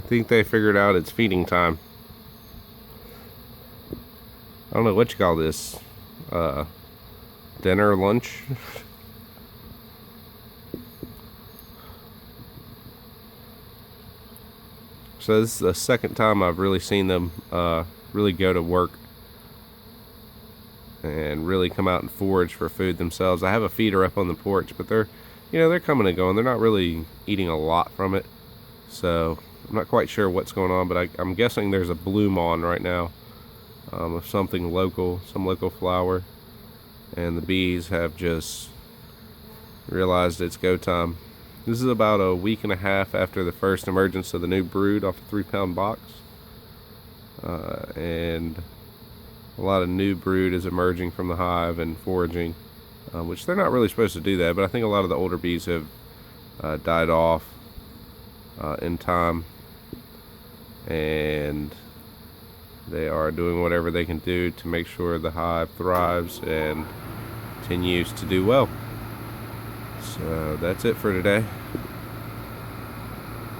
I think they figured out it's feeding time. I don't know what you call this. Dinner, lunch. So this is the second time I've really seen them really go to work and really come out and forage for food themselves. I have a feeder up on the porch, but they're coming and going. They're not really eating a lot from it, so I'm not quite sure what's going on, but I'm guessing there's a bloom on right now of something local, some local flower, and the bees have just realized it's go time. This is about a week and a half after the first emergence of the new brood off a 3-pound box, and a lot of new brood is emerging from the hive and foraging, which they're not really supposed to do that, but I think a lot of the older bees have died off in time, and they are doing whatever they can do to make sure the hive thrives and continues to do well. So that's it for today.